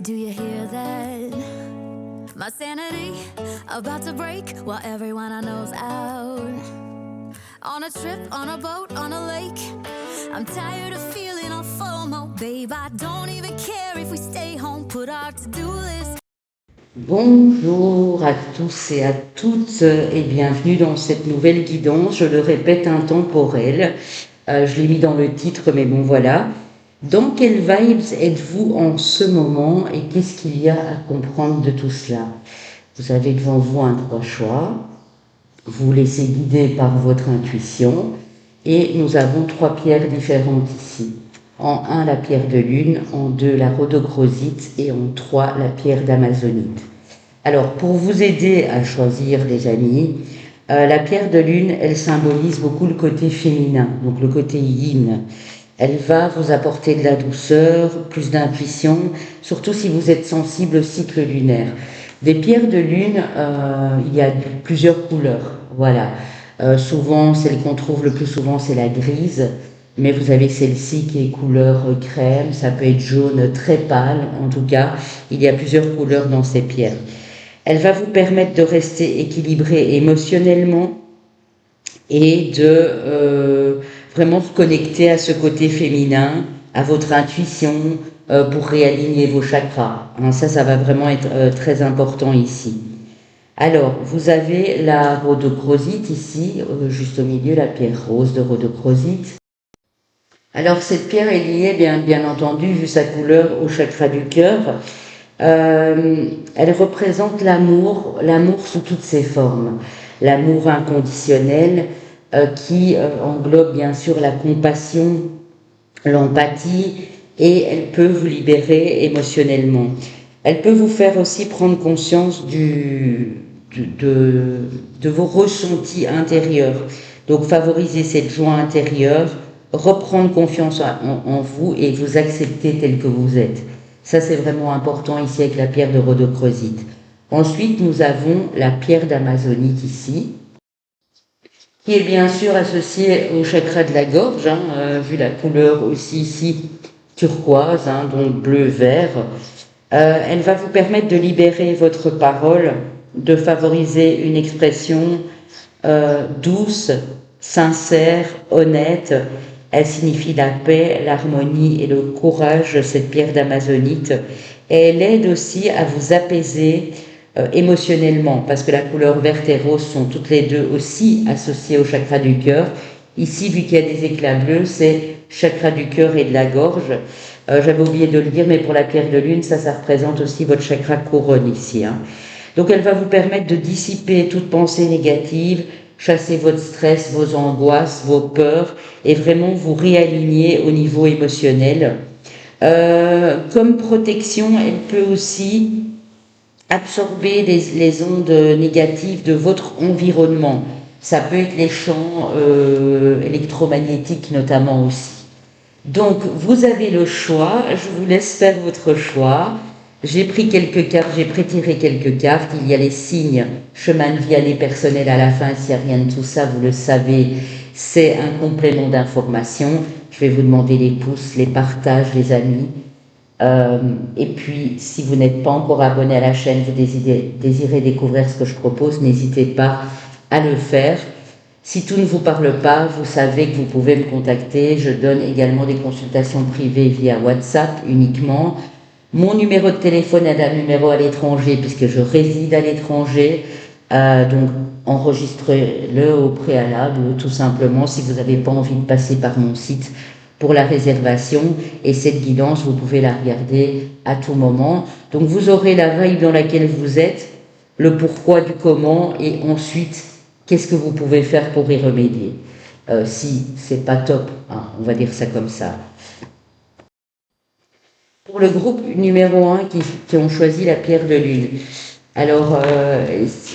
Do you hear that? My sanity about to break while everyone I know's out. On a trip, on a boat, on a lake. I'm tired of feeling all FOMO. Babe, I don't even care if we stay home. Put our to-do list. Bonjour à tous et à toutes et bienvenue dans cette nouvelle guidance, je le répète, intemporelle. Je l'ai mis dans le titre, mais bon voilà. Dans quelles vibes êtes-vous en ce moment et qu'est-ce qu'il y a à comprendre de tout cela? Vous avez devant vous un choix, vous vous laissez guider par votre intuition et nous avons 3 pierres différentes ici. En 1, la pierre de lune, en 2, la rhodochrosite et en 3, la pierre d'amazonite. Alors, pour vous aider à choisir, les amis, la pierre de lune, elle symbolise beaucoup le côté féminin, donc le côté yin. Elle va vous apporter de la douceur, plus d'intuition, surtout si vous êtes sensible au cycle lunaire. Des pierres de lune, il y a plusieurs couleurs, voilà. Souvent, celle qu'on trouve le plus souvent, c'est la grise, mais vous avez celle-ci qui est couleur crème, ça peut être jaune très pâle, en tout cas, il y a plusieurs couleurs dans ces pierres. Elle va vous permettre de rester équilibré émotionnellement et de vraiment vous connecter à ce côté féminin, à votre intuition pour réaligner vos chakras. Ça va vraiment être très important ici. Alors, vous avez la rhodochrosite ici, juste au milieu, la pierre rose de rhodochrosite. Alors, cette pierre est liée, bien entendu, vu sa couleur, au chakra du cœur. Elle représente l'amour sous toutes ses formes. L'amour inconditionnel qui englobe bien sûr la compassion, l'empathie, et elle peut vous libérer émotionnellement. Elle peut vous faire aussi prendre conscience de vos ressentis intérieurs. Donc favoriser cette joie intérieure, reprendre confiance en vous et vous accepter tel que vous êtes. Ça, c'est vraiment important ici avec la pierre de rhodochrosite. Ensuite, nous avons la pierre d'amazonite ici, qui est bien sûr associée au chakra de la gorge, vu la couleur aussi ici turquoise, donc bleu-vert. Elle va vous permettre de libérer votre parole, de favoriser une expression douce, sincère, honnête. Elle signifie la paix, l'harmonie et le courage, cette pierre d'amazonite. Et elle aide aussi à vous apaiser émotionnellement, parce que la couleur verte et rose sont toutes les deux aussi associées au chakra du cœur. Ici, vu qu'il y a des éclats bleus, c'est chakra du cœur et de la gorge. J'avais oublié de le dire, mais pour la pierre de lune, ça représente aussi votre chakra couronne ici. Donc elle va vous permettre de dissiper toute pensée négative, chasser votre stress, vos angoisses, vos peurs et vraiment vous réaligner au niveau émotionnel. Comme protection, elle peut aussi absorber les ondes négatives de votre environnement. Ça peut être les champs électromagnétiques notamment aussi. Donc vous avez le choix, je vous laisse faire votre choix. J'ai pris quelques cartes, j'ai prétiré quelques cartes. Il y a les signes, chemin de vie, année personnelle à la fin. S'il n'y a rien de tout ça, vous le savez, c'est un complément d'information. Je vais vous demander les pouces, les partages, les amis. Et puis, si vous n'êtes pas encore abonné à la chaîne, vous désirez découvrir ce que je propose, n'hésitez pas à le faire. Si tout ne vous parle pas, vous savez que vous pouvez me contacter. Je donne également des consultations privées via WhatsApp uniquement. Mon numéro de téléphone est un numéro à l'étranger puisque je réside à l'étranger. Donc enregistrez-le au préalable tout simplement si vous n'avez pas envie de passer par mon site pour la réservation. Et cette guidance, vous pouvez la regarder à tout moment. Donc vous aurez la vibe dans laquelle vous êtes, le pourquoi du comment et ensuite qu'est-ce que vous pouvez faire pour y remédier. Si c'est pas top, on va dire ça comme ça. Pour le groupe numéro 1 qui ont choisi la pierre de lune. Alors,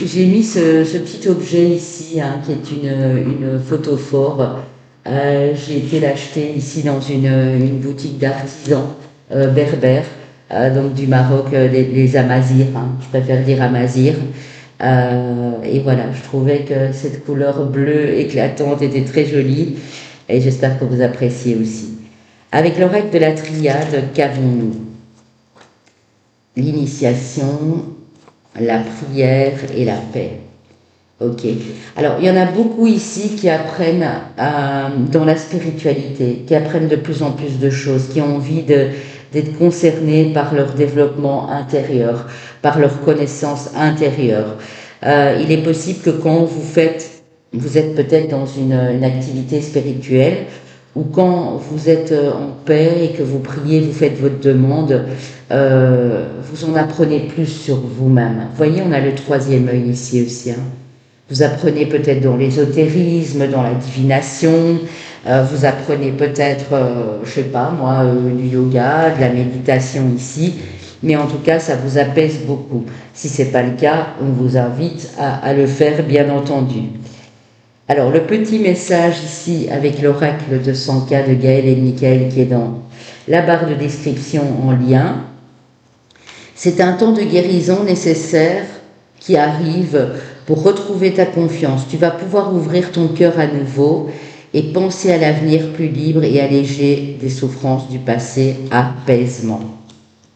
j'ai mis ce petit objet ici, qui est une photophore. J'ai été l'acheter ici dans une boutique d'artisans berbères, donc du Maroc, les Amazirs, je préfère dire Amazirs. Et voilà, je trouvais que cette couleur bleue éclatante était très jolie et j'espère que vous appréciez aussi. Avec l'oracle de la triade, qu'avons-nous? l'initiation, la prière et la paix. Ok. Alors, il y en a beaucoup ici qui apprennent dans la spiritualité, qui apprennent de plus en plus de choses, qui ont envie d'être concernés par leur développement intérieur, par leur connaissance intérieure. Il est possible que quand vous êtes peut-être dans une activité spirituelle, ou quand vous êtes en paix et que vous priez, vous faites votre demande, vous en apprenez plus sur vous-même. Vous voyez, on a le troisième œil ici aussi. Hein. Vous apprenez peut-être dans l'ésotérisme, dans la divination, vous apprenez peut-être, je sais pas moi, du yoga, de la méditation ici, mais en tout cas, ça vous apaise beaucoup. Si c'est pas le cas, on vous invite à le faire, bien entendu. Alors, le petit message ici avec l'oracle de Sanka de Gaël et Michael qui est dans la barre de description en lien. C'est un temps de guérison nécessaire qui arrive pour retrouver ta confiance. Tu vas pouvoir ouvrir ton cœur à nouveau et penser à l'avenir plus libre et allégé des souffrances du passé, apaisement.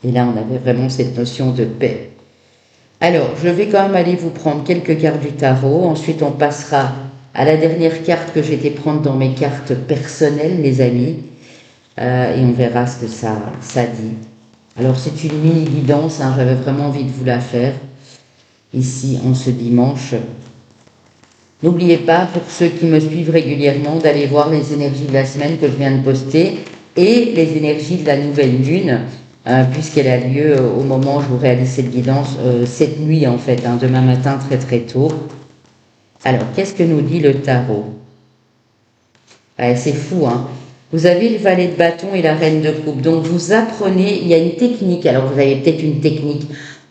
Et là, on avait vraiment cette notion de paix. Alors, je vais quand même aller vous prendre quelques cartes du tarot. Ensuite, on passera à la dernière carte que j'ai été prendre dans mes cartes personnelles, les amis. Et on verra ce que ça dit. Alors, c'est une mini-guidance, hein, j'avais vraiment envie de vous la faire. Ici, en ce dimanche. N'oubliez pas, pour ceux qui me suivent régulièrement, d'aller voir les énergies de la semaine que je viens de poster et les énergies de la nouvelle lune, puisqu'elle a lieu au moment où je vous réalise cette guidance, cette nuit en fait, hein, demain matin très très tôt. Alors, qu'est-ce que nous dit le tarot? C'est fou, hein. Vous avez le valet de bâton et la reine de coupe. Donc, vous apprenez, il y a une technique. Alors, vous avez peut-être une technique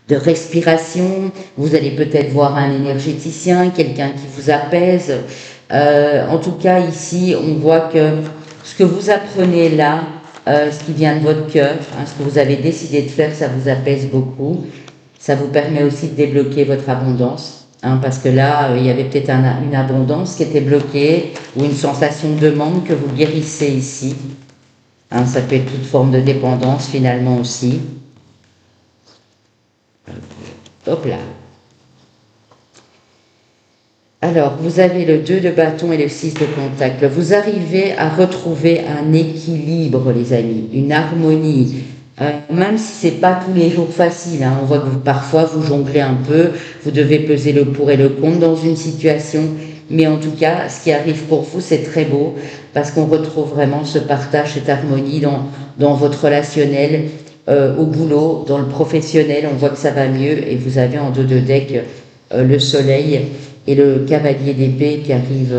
de respiration. Vous allez peut-être voir un énergéticien, quelqu'un qui vous apaise. En tout cas, ici, on voit que ce que vous apprenez là, ce qui vient de votre cœur, hein, ce que vous avez décidé de faire, ça vous apaise beaucoup. Ça vous permet aussi de débloquer votre abondance. Hein, parce que là, il y avait peut-être une abondance qui était bloquée ou une sensation de manque que vous guérissez ici. Hein, ça peut être toute forme de dépendance finalement aussi. Hop là. Alors, vous avez le 2 de bâton et le 6 de pentacle. Vous arrivez à retrouver un équilibre, les amis, une harmonie. Même si c'est pas tous les jours facile, hein, on voit que parfois vous jonglez un peu, vous devez peser le pour et le contre dans une situation, mais en tout cas, ce qui arrive pour vous, c'est très beau, parce qu'on retrouve vraiment ce partage, cette harmonie dans votre relationnel, au boulot, dans le professionnel, on voit que ça va mieux, et vous avez en dos de deck le soleil et le cavalier d'épée qui arrive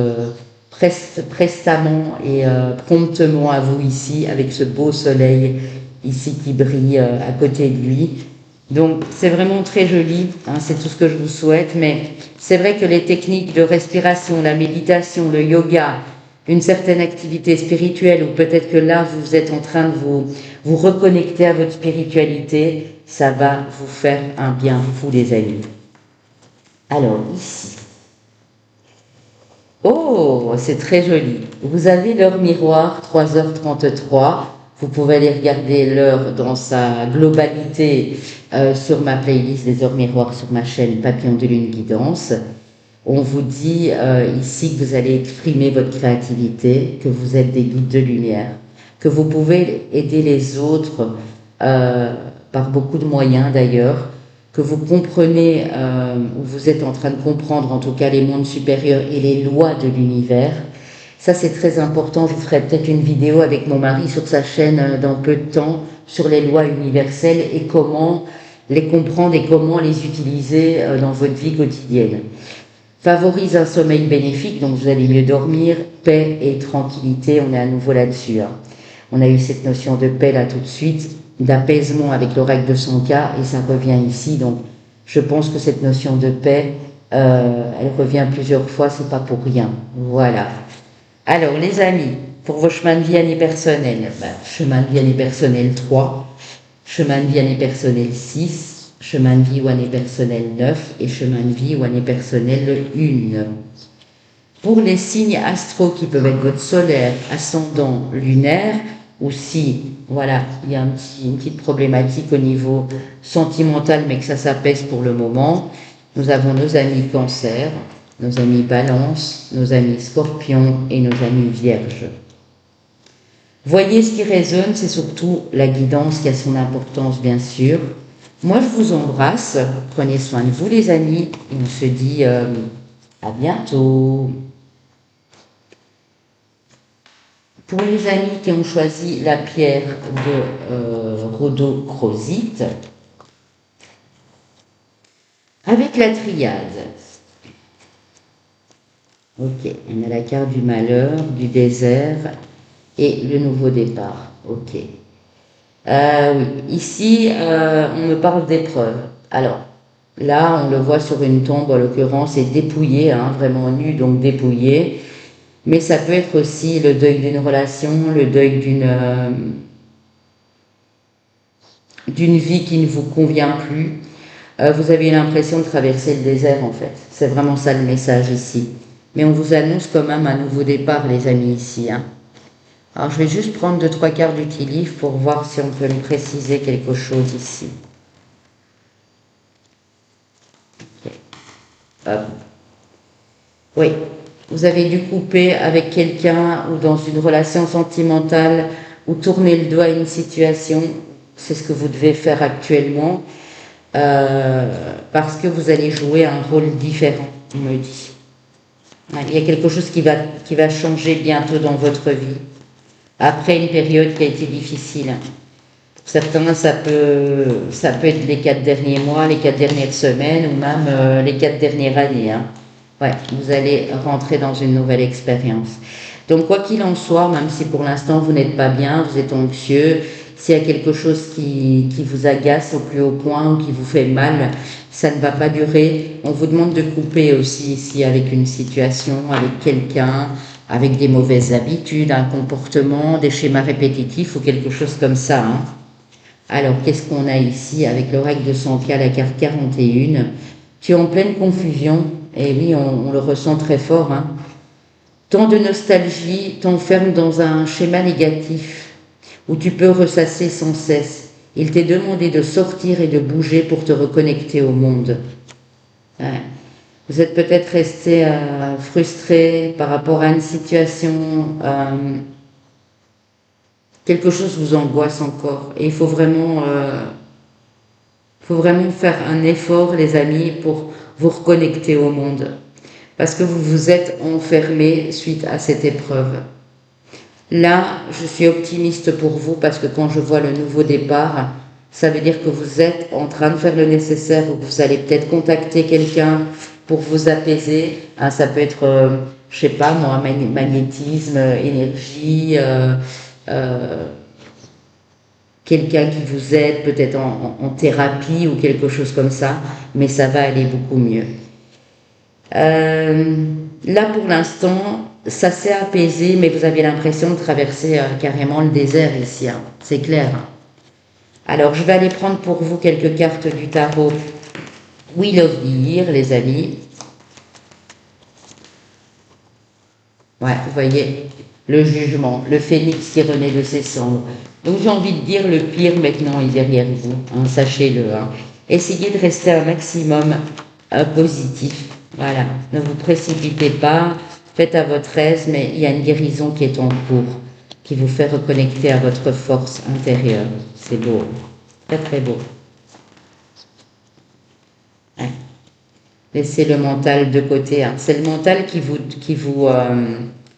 prestamment et promptement à vous ici, avec ce beau soleil ici qui brille à côté de lui. Donc c'est vraiment très joli, hein, c'est tout ce que je vous souhaite, mais c'est vrai que les techniques de respiration, la méditation, le yoga, une certaine activité spirituelle, ou peut-être que là vous êtes en train de vous reconnecter à votre spiritualité, ça va vous faire un bien fou, les amis. Alors ici, oh, c'est très joli. Vous avez l'heure miroir, 3h33. Vous pouvez aller regarder l'heure dans sa globalité sur ma playlist des heures miroirs sur ma chaîne Papillon de Lune Guidance. On vous dit ici que vous allez exprimer votre créativité, que vous êtes des guides de lumière, que vous pouvez aider les autres par beaucoup de moyens d'ailleurs, que vous comprenez, ou vous êtes en train de comprendre en tout cas les mondes supérieurs et les lois de l'univers. Ça, c'est très important. Je ferai peut-être une vidéo avec mon mari sur sa chaîne dans peu de temps sur les lois universelles et comment les comprendre et comment les utiliser dans votre vie quotidienne. Favorise un sommeil bénéfique, donc vous allez mieux dormir, paix et tranquillité, on est à nouveau là-dessus. Hein. On a eu cette notion de paix là tout de suite, d'apaisement avec l'oracle de Sanka et ça revient ici. Donc je pense que cette notion de paix, elle revient plusieurs fois, c'est pas pour rien. Voilà. Alors, les amis, pour vos chemins de vie année personnelle, chemin de vie année personnelle 3, chemin de vie année personnelle 6, chemin de vie ou année personnelle 9 et chemin de vie ou année personnelle 1. Pour les signes astraux qui peuvent être votre solaire, ascendant, lunaire, ou si, voilà, il y a une petite problématique au niveau sentimental, mais que ça s'apaise pour le moment, nous avons nos amis Cancer, nos amis Balance, nos amis Scorpion et nos amis Vierge. Voyez, ce qui résonne, c'est surtout la guidance qui a son importance, bien sûr. Moi, je vous embrasse. Prenez soin de vous, les amis. Et on se dit à bientôt. Pour les amis qui ont choisi la pierre de rhodochrosite, avec la triade. Ok, on a la carte du malheur, du désert et le nouveau départ. Ok. Oui, ici, on me parle d'épreuve. Alors, là, on le voit sur une tombe, en l'occurrence, et dépouillé, hein, vraiment nu, donc dépouillé. Mais ça peut être aussi le deuil d'une relation, le deuil d'une vie qui ne vous convient plus. Vous avez l'impression de traverser le désert, en fait. C'est vraiment ça le message ici. Mais on vous annonce quand même un nouveau départ, les amis, ici, hein. Alors, je vais juste prendre 2-3 cartes du petit livre pour voir si on peut me préciser quelque chose ici. Okay. Hop. Oui, vous avez dû couper avec quelqu'un ou dans une relation sentimentale ou tourner le dos à une situation. C'est ce que vous devez faire actuellement parce que vous allez jouer un rôle différent, on me dit. Il y a quelque chose qui va changer bientôt dans votre vie. Après une période qui a été difficile. Pour certains, ça peut être les 4 derniers mois, les 4 dernières semaines ou même les 4 dernières années. Hein. Ouais, vous allez rentrer dans une nouvelle expérience. Donc, quoi qu'il en soit, même si pour l'instant vous n'êtes pas bien, vous êtes anxieux, s'il y a quelque chose qui vous agace au plus haut point ou qui vous fait mal, ça ne va pas durer. On vous demande de couper aussi ici avec une situation, avec quelqu'un, avec des mauvaises habitudes, un comportement, des schémas répétitifs ou quelque chose comme ça. Hein. Alors, qu'est-ce qu'on a ici avec l'oracle de Sankhya, la carte 41 ? Tu es en pleine confusion, et oui, on le ressent très fort. Hein. Tant de nostalgie t'enferme dans un schéma négatif où tu peux ressasser sans cesse. Il t'est demandé de sortir et de bouger pour te reconnecter au monde. Ouais. Vous êtes peut-être resté frustré par rapport à une situation, quelque chose vous angoisse encore. Et il faut vraiment faire un effort, les amis, pour vous reconnecter au monde. Parce que vous vous êtes enfermé suite à cette épreuve. Là, je suis optimiste pour vous parce que quand je vois le nouveau départ, ça veut dire que vous êtes en train de faire le nécessaire ou que vous allez peut-être contacter quelqu'un pour vous apaiser. Ah, ça peut être, je sais pas moi, magnétisme, énergie, quelqu'un qui vous aide peut-être en thérapie ou quelque chose comme ça, mais ça va aller beaucoup mieux. Là, pour l'instant, ça s'est apaisé, mais vous avez l'impression de traverser carrément le désert ici, hein. C'est clair. Alors, je vais aller prendre pour vous quelques cartes du tarot Wheel of the Year, les amis. Ouais, vous voyez, le jugement, le phénix qui renaît de ses cendres. Donc, j'ai envie de dire, le pire maintenant est derrière vous, hein, sachez-le. Hein. Essayez de rester un maximum positif. Voilà, ne vous précipitez pas, faites à votre aise, mais il y a une guérison qui est en cours, qui vous fait reconnecter à votre force intérieure. C'est beau, très très beau. Ouais. Laissez le mental de côté. Hein. C'est le mental qui vous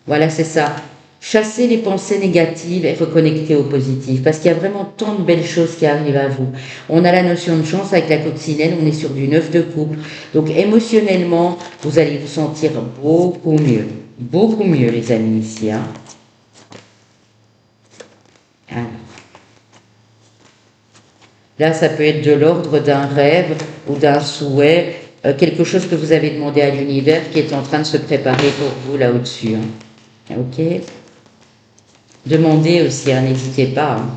voilà, c'est ça. Chassez les pensées négatives et reconnectez au positif, parce qu'il y a vraiment tant de belles choses qui arrivent à vous. On a la notion de chance avec la coccinelle, on est sur du 9 de couple. Donc émotionnellement, vous allez vous sentir beaucoup mieux les amis ici. Hein. Alors. Là, ça peut être de l'ordre d'un rêve ou d'un souhait, quelque chose que vous avez demandé à l'univers qui est en train de se préparer pour vous là au-dessus. Hein. Ok. Demandez aussi, hein, n'hésitez pas. Hein.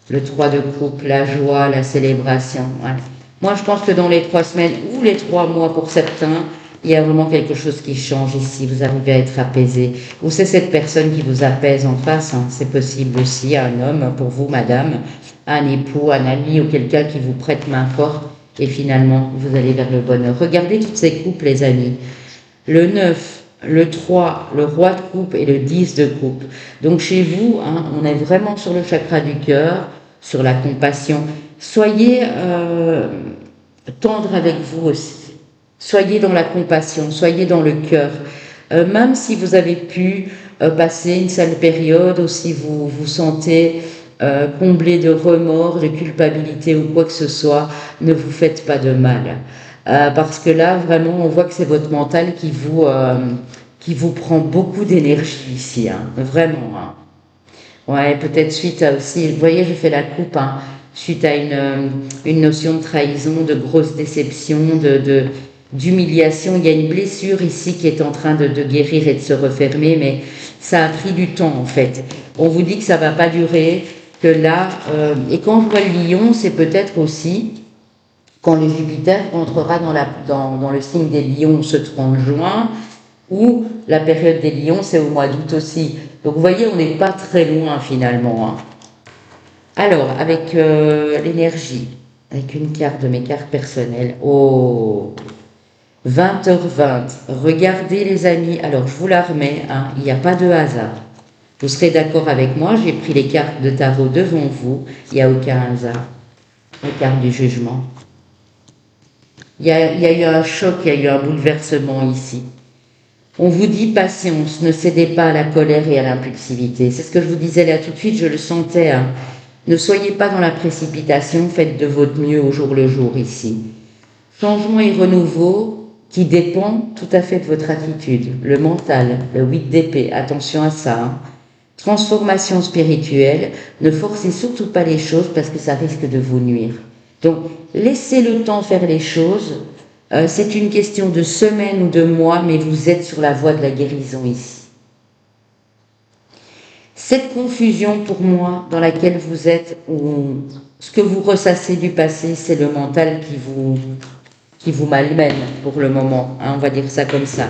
Le 3 de coupe, la joie, la célébration. Ouais. Moi, je pense que dans les 3 semaines ou les 3 mois pour certains, il y a vraiment quelque chose qui change ici, vous arrivez à être apaisé. Ou c'est cette personne qui vous apaise en face, hein. C'est possible aussi, un homme pour vous, madame, un époux, un ami ou quelqu'un qui vous prête main forte et finalement vous allez vers le bonheur. Regardez toutes ces coupes, les amis. Le 9, le 3, le roi de coupe et le 10 de coupe. Donc chez vous, hein, on est vraiment sur le chakra du cœur, sur la compassion. Soyez tendre avec vous aussi. Soyez dans la compassion, soyez dans le cœur. Même si vous avez pu passer une sale période ou si vous vous sentez comblé de remords, de culpabilité ou quoi que ce soit, ne vous faites pas de mal. Parce que là, vraiment, on voit que c'est votre mental qui vous prend beaucoup d'énergie ici, hein, vraiment. Hein. Ouais, peut-être suite à aussi, vous voyez, je fais la coupe, hein, suite à une notion de trahison, de grosse déception, d'humiliation. Il y a une blessure ici qui est en train de guérir et de se refermer, mais ça a pris du temps en fait. On vous dit que ça va pas durer, que là, et quand je vois le lion, c'est peut-être aussi quand le Jupiter entrera dans le signe des lions ce 30 juin, ou la période des lions, c'est au mois d'août aussi. Donc vous voyez, on n'est pas très loin finalement. Hein. Alors, avec l'énergie, avec une carte de mes cartes personnelles, oh, 20h20, regardez les amis, alors je vous la remets, hein, il n'y a pas de hasard. Vous serez d'accord avec moi, j'ai pris les cartes de tarot devant vous, il n'y a aucun hasard. Les cartes du jugement. Il y a eu un choc, il y a eu un bouleversement ici. On vous dit patience, ne cédez pas à la colère et à l'impulsivité. C'est ce que je vous disais là tout de suite, je le sentais. Hein. Ne soyez pas dans la précipitation, faites de votre mieux au jour le jour ici. Changement et renouveau qui dépend tout à fait de votre attitude. Le mental, le 8 d'épée, attention à ça. Hein. Transformation spirituelle, ne forcez surtout pas les choses parce que ça risque de vous nuire. Donc, laissez le temps faire les choses. C'est une question de semaines ou de mois, mais vous êtes sur la voie de la guérison ici. Cette confusion pour moi dans laquelle vous êtes, ou ce que vous ressassez du passé, c'est le mental qui vous malmène pour le moment. Hein, on va dire ça comme ça.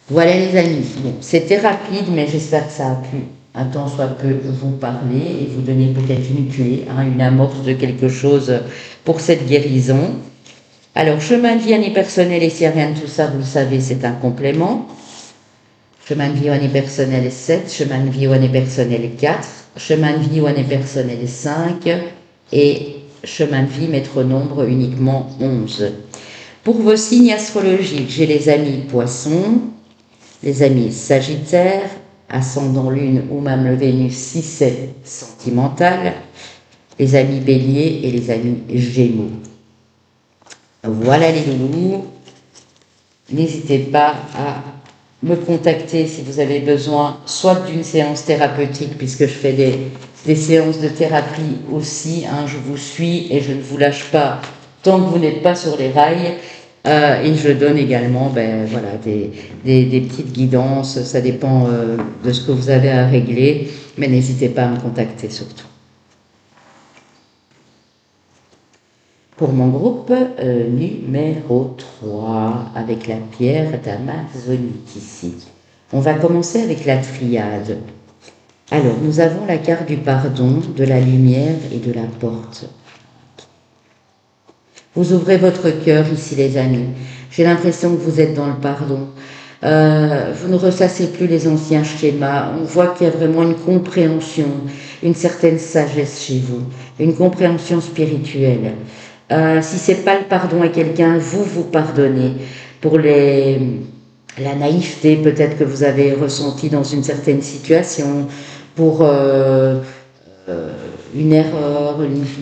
Voilà les amis. Bon, c'était rapide, mais j'espère que ça a pu un temps soit peu vous parler et vous donner peut-être une clé, hein, une amorce de quelque chose pour cette guérison. Alors, chemin de vie année personnelle, et s'il n'y a rien de tout ça, vous le savez, c'est un complément. Chemin de vie année personnelle 7, chemin de vie année personnelle 4, chemin de vie année personnelle 5 et chemin de vie maître nombre uniquement 11. Pour vos signes astrologiques, j'ai les amis poissons, les amis sagittaires, ascendant lune ou même le Vénus si c'est sentimental, les amis béliers et les amis gémeaux. Voilà les loulous, n'hésitez pas à me contacter si vous avez besoin soit d'une séance thérapeutique puisque je fais des séances de thérapie aussi, hein, je vous suis et je ne vous lâche pas tant que vous n'êtes pas sur les rails. Et je donne également voilà, des petites guidances, ça dépend de ce que vous avez à régler, mais n'hésitez pas à me contacter surtout. Pour mon groupe numéro 3, avec la pierre d'Amazonite ici. On va commencer avec la triade. Alors, nous avons la carte du pardon, de la lumière et de la porte. Vous ouvrez votre cœur ici, les amis. J'ai l'impression que vous êtes dans le pardon. Vous ne ressassez plus les anciens schémas. On voit qu'il y a vraiment une compréhension, une certaine sagesse chez vous, une compréhension spirituelle. Si c'est pas le pardon à quelqu'un, vous pardonnez pour la naïveté peut-être que vous avez ressentie dans une certaine situation, pour une erreur,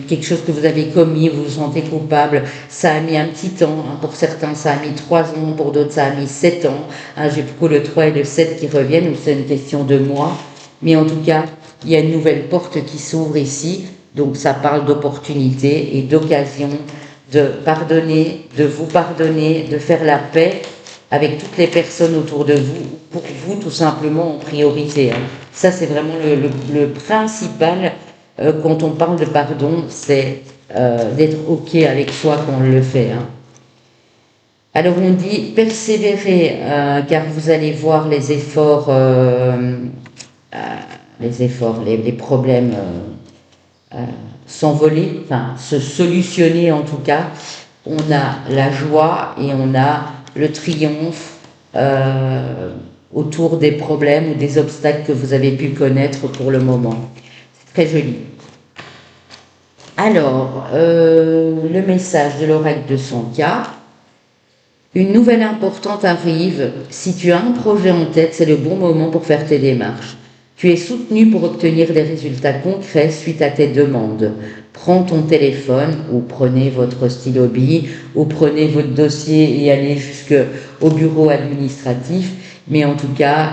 quelque chose que vous avez commis, vous vous sentez coupable, ça a mis un petit temps, hein, pour certains ça a mis 3 ans, pour d'autres ça a mis 7 ans, hein, j'ai beaucoup le 3 et le 7 qui reviennent, ou c'est une question de mois, mais en tout cas, il y a une nouvelle porte qui s'ouvre ici, donc ça parle d'opportunité et d'occasion de pardonner, de vous pardonner, de faire la paix avec toutes les personnes autour de vous, pour vous tout simplement en priorité. Hein. Ça c'est vraiment le principal. Quand on parle de pardon, c'est d'être OK avec soi quand on le fait. Hein. Alors on dit persévérer, car vous allez voir les problèmes s'envoler, enfin se solutionner en tout cas. On a la joie et on a le triomphe autour des problèmes ou des obstacles que vous avez pu connaître pour le moment. C'est très joli. Alors, le message de l'oracle de Sankhya. Une nouvelle importante arrive. Si tu as un projet en tête, c'est le bon moment pour faire tes démarches. Tu es soutenu pour obtenir des résultats concrets suite à tes demandes. Prends ton téléphone ou prenez votre stylo-bille ou prenez votre dossier et allez jusqu'au bureau administratif. Mais en tout cas,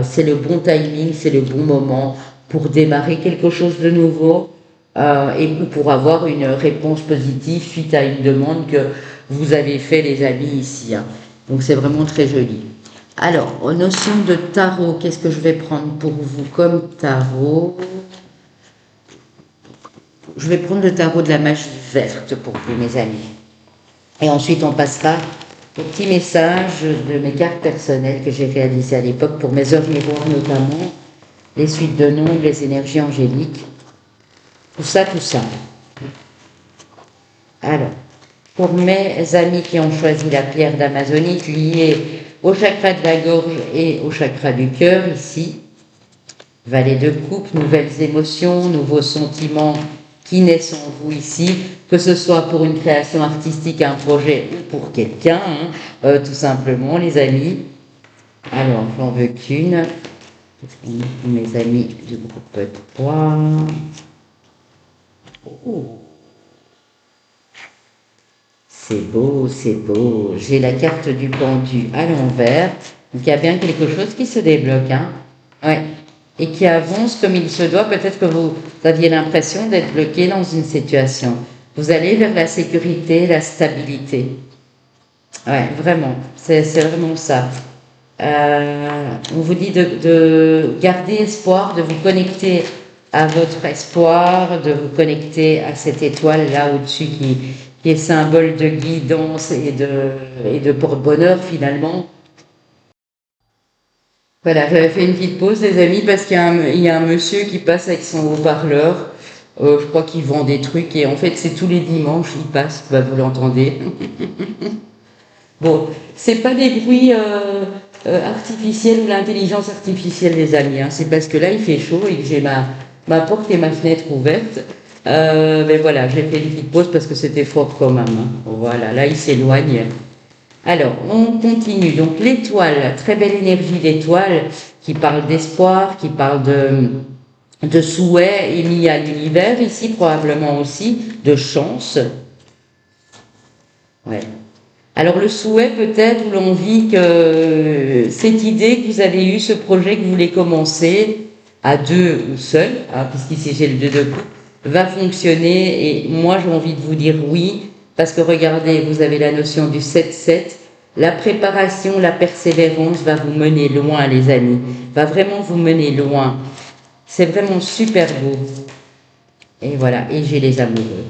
c'est le bon timing, c'est le bon moment pour démarrer quelque chose de nouveau et pour avoir une réponse positive suite à une demande que vous avez fait, les amis, ici. Donc c'est vraiment très joli. Alors, aux notions de tarot, qu'est-ce que je vais prendre pour vous comme tarot? Je vais prendre le tarot de la magie verte pour vous, mes amis. Et ensuite, on passera au petit message de mes cartes personnelles que j'ai réalisées à l'époque pour mes heures miroirs notamment, les suites de nombres, les énergies angéliques, tout ça. Alors, pour mes amis qui ont choisi la pierre d'Amazonite liée au chakra de la gorge et au chakra du cœur, ici, valet de coupe, nouvelles émotions, nouveaux sentiments qui naissent en vous ici, que ce soit pour une création artistique, un projet ou pour quelqu'un, tout simplement, les amis. Alors, j'en veux qu'une. Mes amis du groupe 3. Oh. C'est beau. J'ai la carte du pendu à l'envers. Donc il y a bien quelque chose qui se débloque. Ouais. Et qui avance comme il se doit. Peut-être que vous aviez l'impression d'être bloqué dans une situation. Vous allez vers la sécurité, la stabilité. Ouais, vraiment. C'est vraiment ça. On vous dit de garder espoir, de vous connecter à votre espoir, de vous connecter à cette étoile là au-dessus qui est symbole de guidance et de porte-bonheur finalement. Voilà, j'avais fait une petite pause les amis parce qu'il y a un monsieur qui passe avec son haut-parleur. Je crois qu'il vend des trucs et en fait c'est tous les dimanches il passe, vous l'entendez. Bon, c'est pas des bruits artificiels ou l'intelligence artificielle les amis, c'est parce que là il fait chaud et que j'ai ma porte et ma fenêtre ouvertes. Mais voilà, j'ai fait une petite pause parce que c'était fort quand même. Voilà, là il s'éloigne. Alors, on continue. Donc l'étoile, très belle énergie d'étoile qui parle d'espoir, qui parle de souhait émis à l'univers, ici probablement aussi de chance. Ouais. Alors le souhait peut-être ou l'envie que cette idée que vous avez eue, ce projet que vous voulez commencer à deux ou seul, puisqu'ici j'ai le 2 de coupe, va fonctionner et moi j'ai envie de vous dire oui parce que regardez, vous avez la notion du 7-7, la préparation, la persévérance va vous mener loin les amis, va vraiment vous mener loin, c'est vraiment super beau et voilà, et j'ai les amoureux.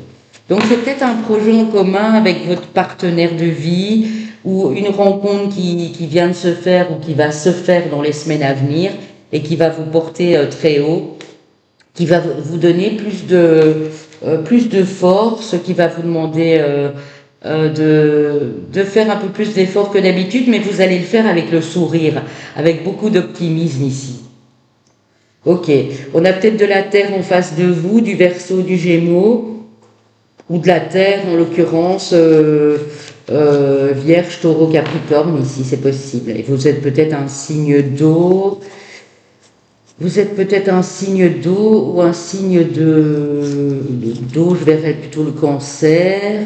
Donc c'est peut-être un projet en commun avec votre partenaire de vie ou une rencontre qui vient de se faire ou qui va se faire dans les semaines à venir et qui va vous porter très haut, qui va vous donner plus de force, qui va vous demander de faire un peu plus d'efforts que d'habitude, mais vous allez le faire avec le sourire, avec beaucoup d'optimisme ici. Ok, on a peut-être de la Terre en face de vous, du Verseau, du Gémeaux, ou de la Terre, en l'occurrence, Vierge, Taureau, Capricorne, ici c'est possible. Et vous êtes peut-être un signe d'eau. Vous êtes peut-être un signe d'eau ou un signe d'eau, je verrais plutôt le Cancer.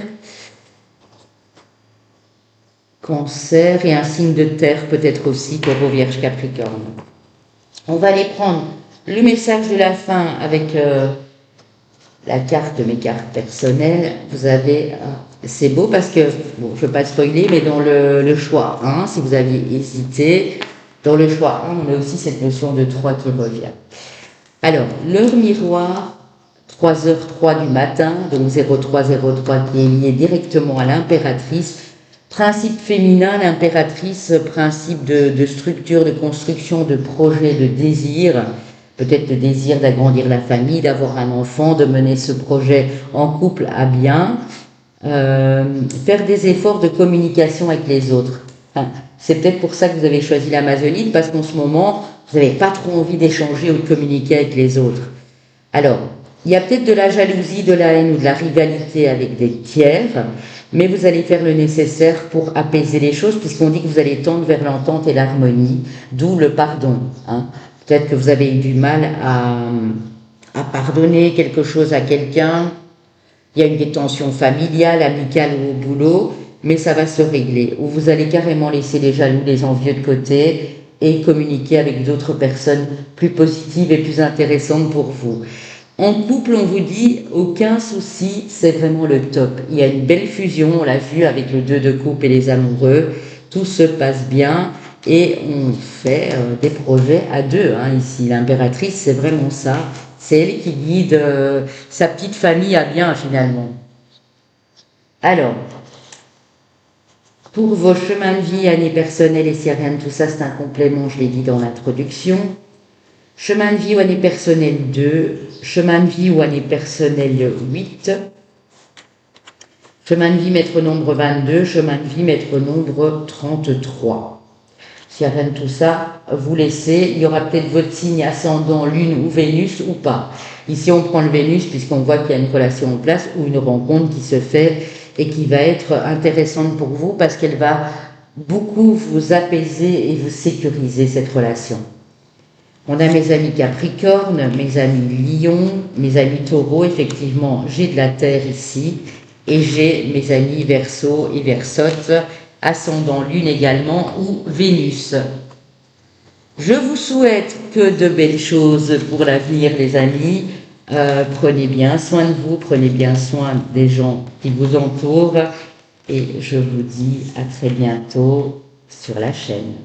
Cancer et un signe de terre peut-être aussi, Taureau, Vierge, Capricorne. On va aller prendre le message de la fin avec la carte de mes cartes personnelles. Vous avez, c'est beau parce que, bon, je ne veux pas spoiler, mais dans le choix 1, si vous aviez hésité, dans le choix 1, on a aussi cette notion de 3 qui revient. Alors, l'heure miroir, 3h03 du matin, donc 0303 qui est lié directement à l'impératrice, Principe féminin, l'impératrice, principe de structure, de construction, de projet, de désir. Peut-être le désir d'agrandir la famille, d'avoir un enfant, de mener ce projet en couple à bien. Faire des efforts de communication avec les autres. Enfin, c'est peut-être pour ça que vous avez choisi l'Amazonite, parce qu'en ce moment, vous n'avez pas trop envie d'échanger ou de communiquer avec les autres. Alors, il y a peut-être de la jalousie, de la haine ou de la rivalité avec des tiers, mais vous allez faire le nécessaire pour apaiser les choses, puisqu'on dit que vous allez tendre vers l'entente et l'harmonie, d'où le pardon. Peut-être que vous avez eu du mal à pardonner quelque chose à quelqu'un. Il y a une des tensions familiales, amicales ou au boulot, mais ça va se régler. Ou vous allez carrément laisser les jaloux, les envieux de côté et communiquer avec d'autres personnes plus positives et plus intéressantes pour vous. En couple, on vous dit aucun souci, c'est vraiment le top. Il y a une belle fusion, on l'a vu avec le 2 de coupe et les amoureux. Tout se passe bien et on fait des projets à deux. Ici, l'impératrice, c'est vraiment ça. C'est elle qui guide sa petite famille à bien finalement. Alors, pour vos chemins de vie, années personnelles et s'il n'y a rien de tout ça, c'est un complément, je l'ai dit dans l'introduction. Chemin de vie ou année personnelle 2, chemin de vie ou année personnelle 8, chemin de vie maître nombre 22, chemin de vie maître nombre 33. S'il n'y a rien de tout ça, vous laissez, il y aura peut-être votre signe ascendant Lune ou Vénus ou pas. Ici on prend le Vénus puisqu'on voit qu'il y a une relation en place ou une rencontre qui se fait et qui va être intéressante pour vous parce qu'elle va beaucoup vous apaiser et vous sécuriser cette relation. On a mes amis Capricorne, mes amis Lion, mes amis Taureau, effectivement j'ai de la Terre ici, et j'ai mes amis Verseau et Verseaute, ascendant Lune également, ou Vénus. Je vous souhaite que de belles choses pour l'avenir les amis, prenez bien soin de vous, prenez bien soin des gens qui vous entourent, et je vous dis à très bientôt sur la chaîne.